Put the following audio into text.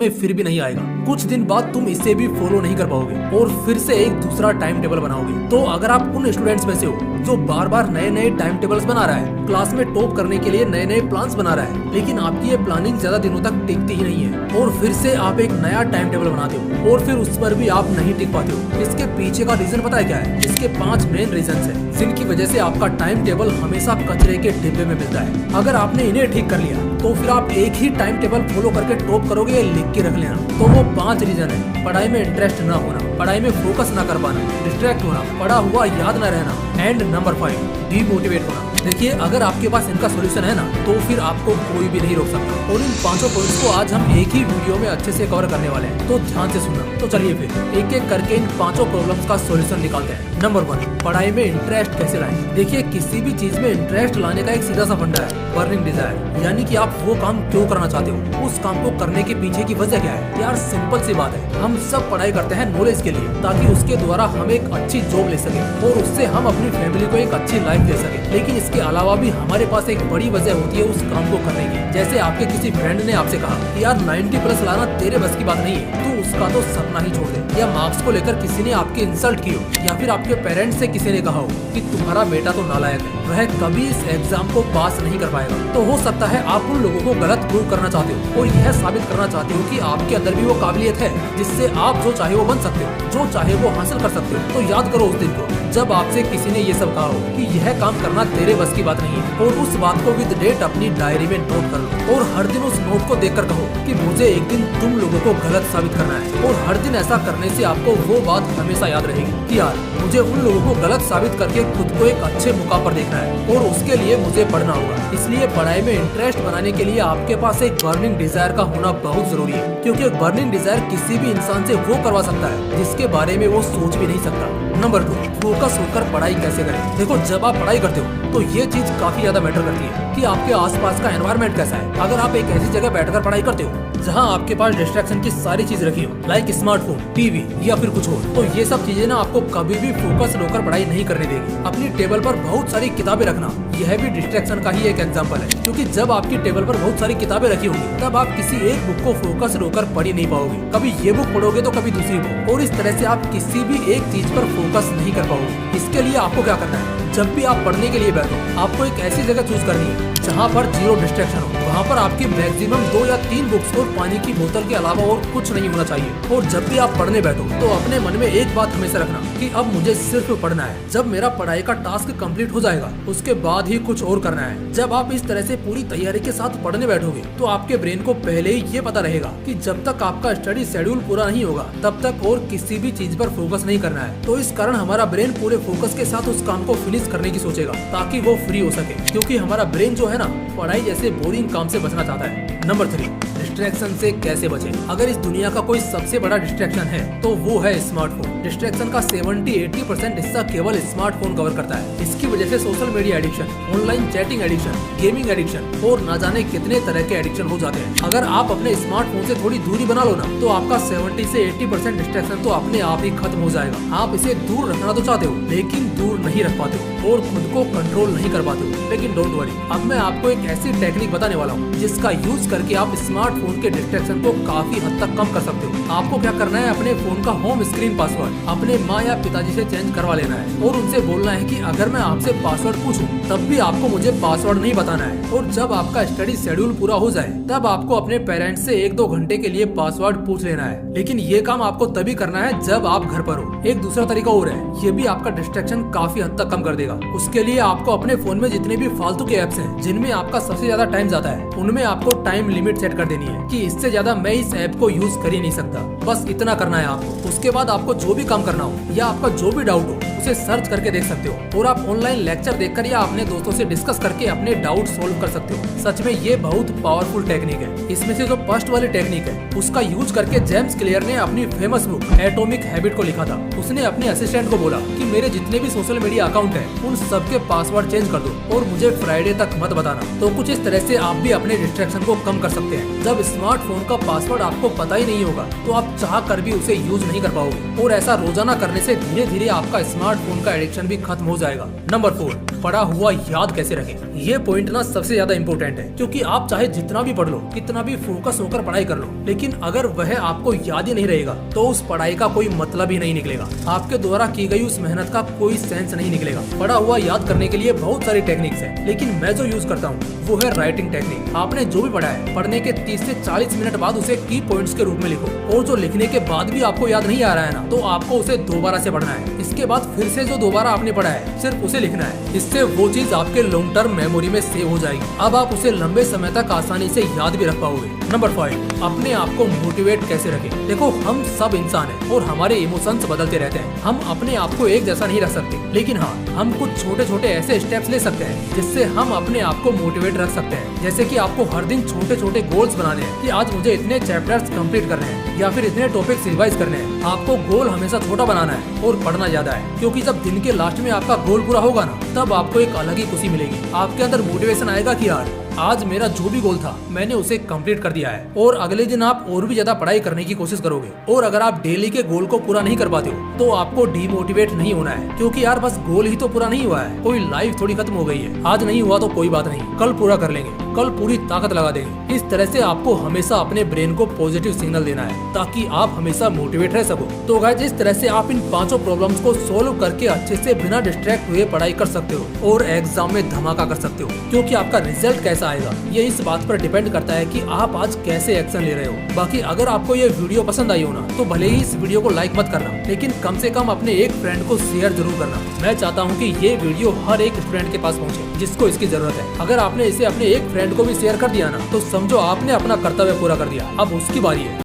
में फिर भी नहीं आएगा। कुछ दिन बाद तुम इसे भी फॉलो नहीं कर पाओगे और फिर से एक दूसरा टाइम टेबल बनाओगे। तो अगर आप उन स्टूडेंट्स में से हो जो बार बार नए नए टाइम टेबल्स बना रहा है, क्लास में टॉप करने के लिए नए नए प्लान्स बना रहा है, लेकिन आपकी ये प्लानिंग ज्यादा दिनों तक टिकती ही नहीं है और फिर से आप एक नया टाइम टेबल बनाते हो और फिर उस पर भी आप नहीं टिक पाते हो, इसके पीछे का रीजन पता है क्या है? इसके 5 मेन रीजन है जिनकी वजह से आपका टाइम टेबल हमेशा कचरे के डिब्बे में मिलता है। अगर आपने इन्हें ठीक कर लिया तो फिर आप एक ही टाइम टेबल फॉलो करके टॉप करोगे, या लिख के रख लेना। तो वो 5 रीजन है: पढ़ाई में इंटरेस्ट न होना, पढ़ाई में फोकस न कर पाना, डिस्ट्रैक्ट होना, पढ़ा हुआ याद न रहना, एंड नंबर 5 डीमोटिवेट होना। देखिए, अगर आपके पास इनका सोल्यूशन है ना, तो फिर आपको कोई भी नहीं रोक सकता। और इन 5 पॉइंट्स को आज हम एक ही वीडियो में अच्छे से कवर करने वाले हैं, तो ध्यान से सुनना। तो चलिए फिर एक एक करके इन 5 प्रॉब्लम्स का सोल्यूशन निकालते हैं। नंबर 1, पढ़ाई में इंटरेस्ट कैसे लाएं? देखिए, किसी भी चीज में इंटरेस्ट लाने का एक सीधा सा फंडा है, बर्निंग डिजायर, यानी कि आप वो काम क्यों करना चाहते हो, उस काम को करने के पीछे की वजह क्या है। यार सिंपल सी बात है, हम सब पढ़ाई करते हैं नॉलेज के लिए, ताकि उसके द्वारा हम एक अच्छी जॉब ले सके और उससे हम अपनी फैमिली को एक अच्छी लाइफ दे सके। लेकिन इसके अलावा भी हमारे पास एक बड़ी वजह होती है उस काम को करने की। जैसे आपके किसी फ्रेंड ने आपसे कहा कि यार 90+ लाना तेरे बस की बात नहीं है, तू उसका तो सपना ही छोड़ दे। या मार्क्स को लेकर किसी ने आपकी इंसल्ट की हो, या फिर आपके पेरेंट्स से किसी ने कहा हो कि तुम्हारा बेटा तो नालायक है, वह कभी इस एग्जाम को पास नहीं कर पाएगा। तो हो सकता है आप उन लोगों को गलत प्रूव करना चाहते हो और यह साबित करना चाहते हो कि आपके अंदर भी वो काबिलियत है जिससे आप जो चाहे वो बन सकते हो, जो चाहे वो हासिल कर सकते हो। तो याद करो उस दिन को जब आपसे किसी ने ये सब कहा हो कि यह काम करना तेरे बस की बात नहीं है, और उस बात को विद डेट अपनी डायरी में नोट कर लो और हर दिन उस नोट को देखकर कहो कि मुझे एक दिन तुम लोगों को गलत साबित करना है। और हर दिन ऐसा करने से आपको वो बात हमेशा याद रहेगी कि यार मुझे उन लोगों को गलत साबित करके खुद को एक अच्छे मुकाम पर देखना है और उसके लिए मुझे पढ़ना होगा। इसलिए पढ़ाई में इंटरेस्ट बनाने के लिए आपके पास एक बर्निंग डिजायर का होना बहुत जरूरी है, क्योंकि एक बर्निंग डिजायर किसी भी इंसान से वो करवा सकता है जिसके बारे में वो सोच भी नहीं सकता। नंबर 2, फोकस होकर पढ़ाई कैसे करें? देखो, जब आप पढ़ाई करते हो तो ये चीज काफी ज्यादा मैटर करती है कि आपके आसपास का एनवायरनमेंट कैसा है। अगर आप एक ऐसी जगह बैठकर पढ़ाई करते हो जहां आपके पास डिस्ट्रैक्शन की सारी चीज रखी हो, लाइक स्मार्टफोन, टीवी या फिर कुछ और, तो ये सब चीजें ना आपको कभी भी फोकस होकर पढ़ाई नहीं करने देगी। अपनी टेबल पर बहुत सारी किताबें रखना, यह भी डिस्ट्रैक्शन का ही एक एग्जांपल है, क्योंकि जब आपकी टेबल पर बहुत सारी किताबें रखी होंगी तब आप किसी एक बुक को फोकस होकर पढ़ ही नहीं पाओगे। कभी ये बुक पढ़ोगे तो कभी दूसरी बुक, और इस तरह से आप किसी भी एक चीज पर फोकस नहीं कर पाओगे। इसके लिए आपको क्या करना है? जब भी आप पढ़ने के लिए बैठो, आपको एक ऐसी जगह चूज करनी है जहाँ पर 0 डिस्ट्रैक्शन हो। वहाँ पर आपकी मैक्सिमम 2 या 3 बुक्स और पानी की बोतल के अलावा और कुछ नहीं होना चाहिए। और जब भी आप पढ़ने बैठो तो अपने मन में एक बात हमेशा रखना कि अब मुझे सिर्फ पढ़ना है। जब मेरा पढ़ाई का टास्क कंप्लीट हो जाएगा उसके बाद ही कुछ और करना है। जब आप इस तरह से पूरी तैयारी के साथ पढ़ने बैठोगे तो आपके ब्रेन को पहले ही ये पता रहेगा कि जब तक आपका स्टडी शेड्यूल पूरा नहीं होगा तब तक और किसी भी चीज पर फोकस नहीं करना है। तो इस कारण हमारा ब्रेन पूरे फोकस के साथ उस काम को फिनिश करने की सोचेगा ताकि वो फ्री हो सके, क्योंकि हमारा ब्रेन जो है ना, पढ़ाई जैसे बोरिंग काम से बचना चाहता है। नंबर 3, डिस्ट्रैक्शन से कैसे बचें? अगर इस दुनिया का कोई सबसे बड़ा डिस्ट्रैक्शन है तो वो है स्मार्टफोन। डिस्ट्रैक्शन का 70-80% हिस्सा केवल स्मार्टफोन कवर करता है। इसकी वजह से social media addiction, online chatting addiction, gaming addiction और ना जाने कितने तरह के एडिक्शन हो जाते हैं। अगर आप अपने स्मार्टफोन से थोड़ी दूरी बना लो ना, तो आपका 70 से 80% डिस्ट्रैक्शन तो अपने आप ही खत्म हो जाएगा। आप इसे दूर रखना तो चाहते हो लेकिन दूर नहीं रख पाते हो और खुद को कंट्रोल नहीं कर पाते हो। लेकिन डोंट वरी, अब मैं आपको एक ऐसी टेक्निक बताने वाला हूँ जिसका यूज करके आप स्मार्टफोन के डिस्ट्रैक्शन को काफी हद तक कम कर सकते हो। आपको क्या करना है, अपने फोन का होम स्क्रीन पासवर्ड अपने माँ या पिताजी से चेंज करवा लेना है और उनसे बोलना है कि अगर मैं आपसे पासवर्ड पूछूं तब भी आपको मुझे पासवर्ड नहीं बताना है। और जब आपका स्टडी शेड्यूल पूरा हो जाए तब आपको अपने पेरेंट्स से 1-2 घंटे के लिए पासवर्ड पूछ लेना है। लेकिन ये काम आपको तभी करना है जब आप घर पर हो। एक दूसरा तरीका और है, ये भी आपका डिस्ट्रैक्शन काफी हद तक कम कर देगा। उसके लिए आपको अपने फोन में जितने भी फालतू के एप्स हैं जिनमें आपका सबसे ज्यादा टाइम जाता है, उनमें आपको टाइम लिमिट सेट कर देनी है कि इससे ज्यादा मैं इस ऐप को यूज कर ही नहीं सकता। बस इतना करना है आपको। उसके बाद आपको जो भी काम करना हो या आपका जो भी डाउट हो उसे सर्च करके देख सकते हो और आप ऑनलाइन लेक्चर देखकर या अपने दोस्तों से डिस्कस करके अपने डाउट सोल्व कर सकते हो। सच में ये बहुत पावरफुल टेक्निक है। इसमें से जो फर्स्ट वाली टेक्निक है उसका यूज करके जेम्स क्लियर ने अपनी फेमस बुक एटॉमिक हैबिट को लिखा था। उसने अपने असिस्टेंट को बोला कि मेरे जितने भी सोशल मीडिया अकाउंट है उन सबके पासवर्ड चेंज कर दो और मुझे फ्राइडे तक मत बताना। तो कुछ इस तरह से आप भी अपने डिस्ट्रैक्शन को कम कर सकते हैं। जब स्मार्टफोन का पासवर्ड आपको पता ही नहीं होगा तो आप चाह कर भी उसे यूज नहीं कर पाओगे और ऐसा रोजाना करने से धीरे धीरे आपका स्मार्टफोन का एडिक्शन भी खत्म हो जाएगा। नंबर 4, पढ़ा हुआ याद कैसे रखें? ये पॉइंट ना सबसे ज्यादा इम्पोर्टेंट है, क्योंकि आप चाहे जितना भी पढ़ लो, कितना भी फोकस होकर पढ़ाई कर लो, लेकिन अगर वह आपको याद ही नहीं रहेगा तो उस पढ़ाई का कोई मतलब ही नहीं निकलेगा। आपके द्वारा की गई उस मेहनत का कोई सेंस नहीं निकलेगा। पढ़ा हुआ याद करने के लिए बहुत सारी टेक्निक्स है, लेकिन मैं जो यूज करता हूँ वो है राइटिंग टेक्निक। आपने जो भी पढ़ा है, पढ़ने के 30 से 40 मिनट बाद उसे की पॉइंट्स के रूप में लिखो, और जो लिखने के बाद भी आपको याद नहीं आ रहा है ना, तो आपको उसे दोबारा से पढ़ना है। इसके बाद फिर से जो दोबारा आपने पढ़ा है सिर्फ उसे लिखना है। इससे वो चीज आपके लॉन्ग टर्म मेमोरी में सेव हो जाएगी। अब आप उसे लंबे समय तक आसानी से याद भी रख पाओगे। नंबर 5, अपने आप को मोटिवेट कैसे रखें। देखो, हम सब इंसान हैं और हमारे इमोशंस बदलते रहते हैं। हम अपने आप को एक जैसा नहीं रख सकते, लेकिन हाँ, हम कुछ छोटे छोटे ऐसे स्टेप्स ले सकते हैं जिससे हम अपने आप को मोटिवेट रख सकते हैं। जैसे कि आपको हर दिन छोटे छोटे गोल्स बनाने हैं कि आज मुझे इतने चैप्टर्स कंप्लीट करने हैं या फिर इतने टॉपिक्स रिवाइज करने हैं। आपको गोल हमेशा छोटा बनाना है और पढ़ना ज्यादा है, क्योंकि जब दिन के लास्ट में आपका गोल पूरा होगा ना, तब आपको एक अलग ही खुशी मिलेगी। आपके अंदर मोटिवेशन आएगा कि यार आज मेरा जो भी गोल था मैंने उसे कंप्लीट कर दिया है, और अगले दिन आप और भी ज्यादा पढ़ाई करने की कोशिश करोगे। और अगर आप डेली के गोल को पूरा नहीं कर पाते हो तो आपको डीमोटिवेट नहीं होना है, क्योंकि यार बस गोल ही तो पूरा नहीं हुआ है, कोई लाइफ थोड़ी खत्म हो गई है। आज नहीं हुआ तो कोई बात नहीं, कल पूरा कर लेंगे, कल पूरी ताकत लगा देंगे। इस तरह से आपको हमेशा अपने ब्रेन को पॉजिटिव सिग्नल देना है ताकि आप हमेशा मोटिवेट रह सको। तो गाइस, इस तरह से आप इन 5 प्रॉब्लम्स को सोल्व करके अच्छे से बिना डिस्ट्रैक्ट हुए पढ़ाई कर सकते हो और एग्जाम में धमाका कर सकते हो। क्योंकि आपका रिजल्ट कैसा आएगा ये इस बात पर डिपेंड करता है कि आप आज कैसे एक्शन ले रहे हो। बाकी अगर आपको ये वीडियो पसंद आई हो ना, तो भले ही इस वीडियो को लाइक मत करना, लेकिन कम से कम अपने एक फ्रेंड को शेयर जरूर करना। मैं चाहता हूँ कि ये वीडियो हर एक स्टूडेंट के पास पहुँचे जिसको इसकी जरूरत है। अगर आपने इसे अपने एक फ्रेंड को भी शेयर कर दिया ना, तो समझो आपने अपना कर्तव्य पूरा कर दिया। अब उसकी बारी है।